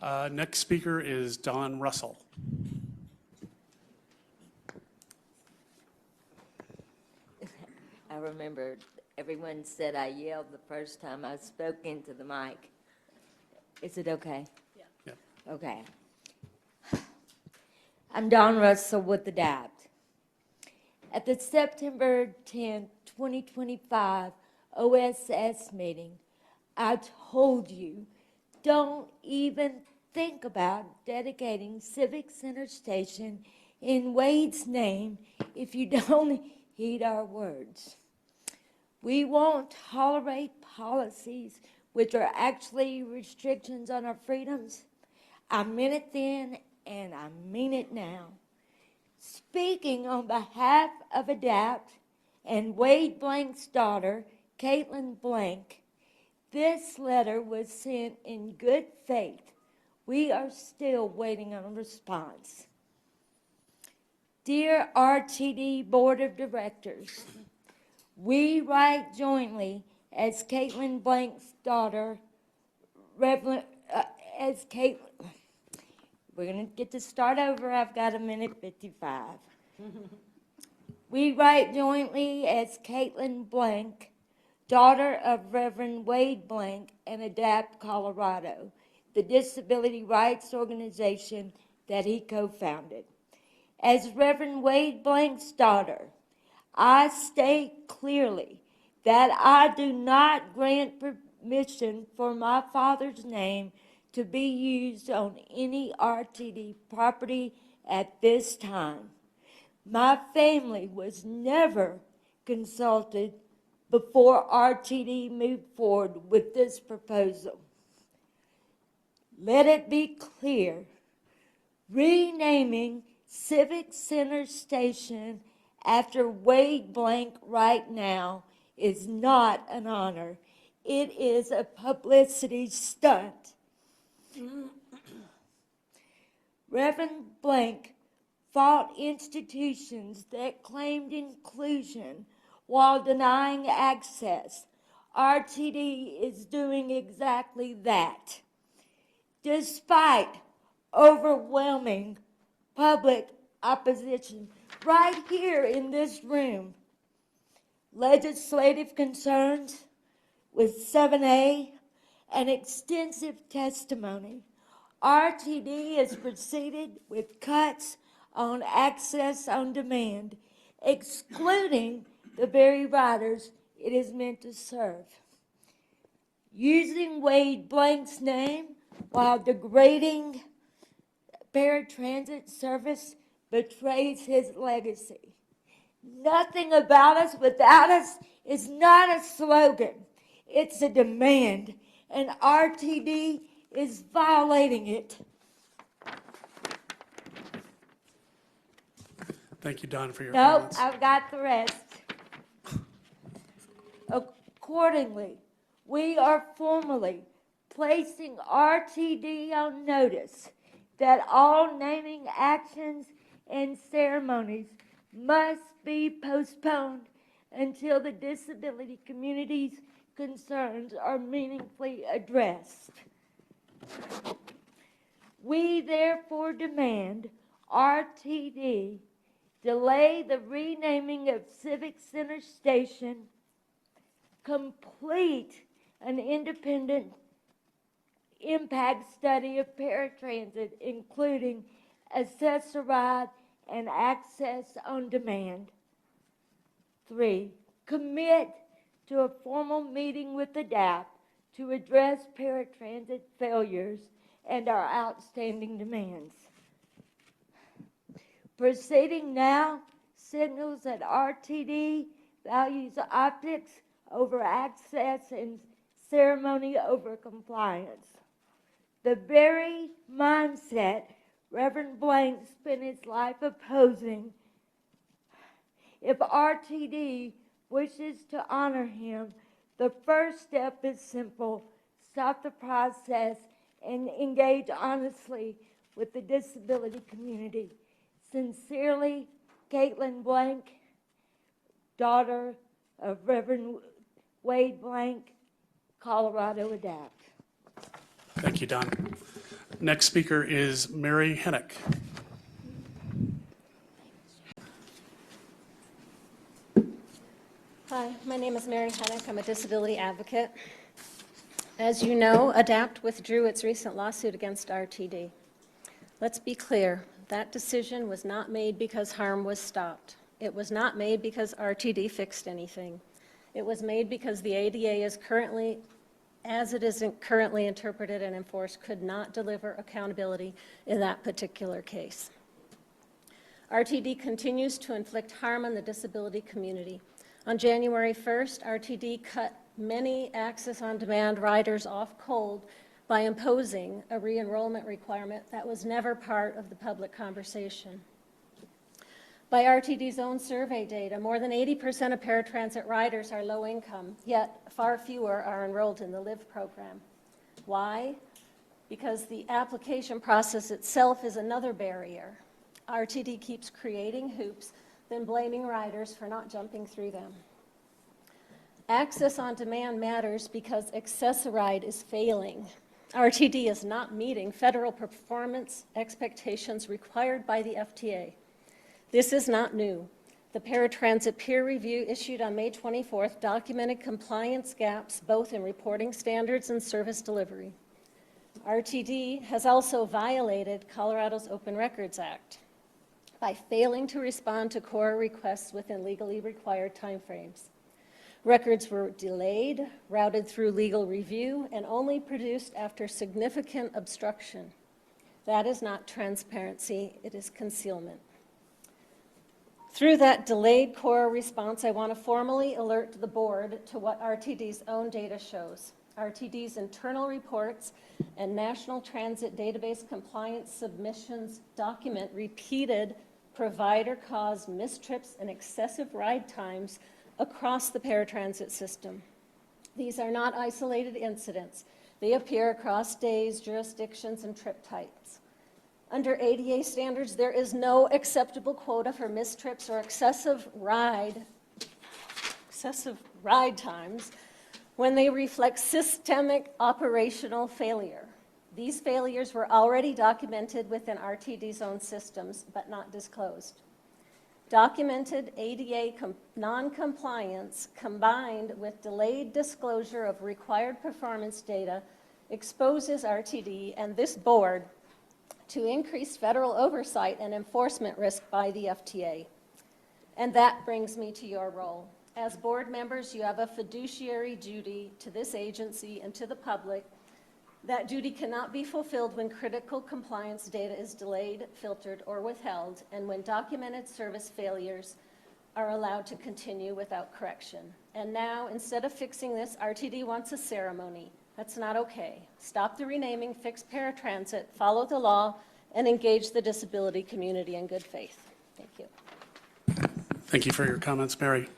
Next speaker is Don Russell. I remember everyone said I yelled the first time I spoke into the mic. Is it okay? Yeah. Okay. I'm Don Russell with the DAPT. At the September 10th, 2025 OSS meeting, I told you, don't even think about dedicating Civic Center Station in Wade's name if you don't heed our words. We won't tolerate policies which are actually restrictions on our freedoms. I meant it then, and I mean it now. Speaking on behalf of ADAPT and Wade Blank's daughter, Caitlin Blank, this letter was sent in good faith. We are still waiting on a response. Dear RTD Board of Directors, we write jointly as Caitlin Blank's daughter, we're going to get to start over. I've got a minute 55. We write jointly as Caitlin Blank, daughter of Reverend Wade Blank, and ADAPT Colorado, the disability rights organization that he co-founded. As Reverend Wade Blank's daughter, I state clearly that I do not grant permission for my father's name to be used on any RTD property at this time. My family was never consulted before RTD moved forward with this proposal. Let it be clear, renaming Civic Center Station after Wade Blank right now is not an honor. It is a publicity stunt. Reverend Blank fought institutions that claimed inclusion while denying access. RTD is doing exactly that. Despite overwhelming public opposition right here in this room, legislative concerns with 7A, and extensive testimony, RTD has proceeded with cuts on access on demand, excluding the very riders it is meant to serve. Using Wade Blank's name while degrading paratransit service betrays his legacy. Nothing about us without us is not a slogan. It's a demand, and RTD is violating it. Thank you, Don, for your Nope, comments. I've got the rest. Accordingly, we are formally placing RTD on notice that all naming actions and ceremonies must be postponed until the disability community's concerns are meaningfully addressed. We therefore demand RTD delay the renaming of Civic Center Station, complete an independent impact study of paratransit, including accessorized and access on demand. 3, commit to a formal meeting with the DAP to address paratransit failures and our outstanding demands. Proceeding now signals that RTD values optics over access and ceremony over compliance. The very mindset Reverend Blank spent his life opposing. If RTD wishes to honor him, the first step is simple: stop the process and engage honestly with the disability community. Sincerely, Caitlin Blank, daughter of Reverend Wade Blank, Colorado ADAPT. Thank you, Don. Next speaker is Marry Hennick. Hi, my name is Mary Hennick. I'm a disability advocate. As you know, ADAPT withdrew its recent lawsuit against RTD. Let's be clear, that decision was not made because harm was stopped. It was not made because RTD fixed anything. It was made because the ADA is currently, as it is currently interpreted and enforced, could not deliver accountability in that particular case. RTD continues to inflict harm on the disability community. On January 1st, RTD cut many Access on Demand riders off cold by imposing a re-enrollment requirement that was never part of the public conversation. By RTD's own survey data, more than 80% of paratransit riders are low income, yet far fewer are enrolled in the LIVE program. Why? Because the application process itself is another barrier. RTD keeps creating hoops, then blaming riders for not jumping through them. Access on Demand matters because Access-a-Ride is failing. RTD is not meeting federal performance expectations required by the FTA. This is not new. The Paratransit peer review issued on May 24th documented compliance gaps both in reporting standards and service delivery. RTD has also violated Colorado's Open Records Act by failing to respond to core requests within legally required timeframes. Records were delayed, routed through legal review, and only produced after significant obstruction. That is not transparency, it is concealment. Through that delayed core response, I want to formally alert the board to what RTD's own data shows. RTD's internal reports and National Transit Database compliance submissions document repeated provider-caused missed trips and excessive ride times across the paratransit system. These are not isolated incidents. They appear across days, jurisdictions, and trip types. Under ADA standards, there is no acceptable quota for missed trips or excessive ride times when they reflect systemic operational failure. These failures were already documented within RTD's own systems, but not disclosed. Documented ADA non-compliance combined with delayed disclosure of required performance data exposes RTD and this board to increased federal oversight and enforcement risk by the FTA. And that brings me to your role. As board members, you have a fiduciary duty to this agency and to the public. That duty cannot be fulfilled when critical compliance data is delayed, filtered, or withheld, and when documented service failures are allowed to continue without correction. And now, instead of fixing this, RTD wants a ceremony. That's not okay. Stop the renaming, fix paratransit, follow the law, and engage the disability community in good faith. Thank you. Thank you for your comments, Mary.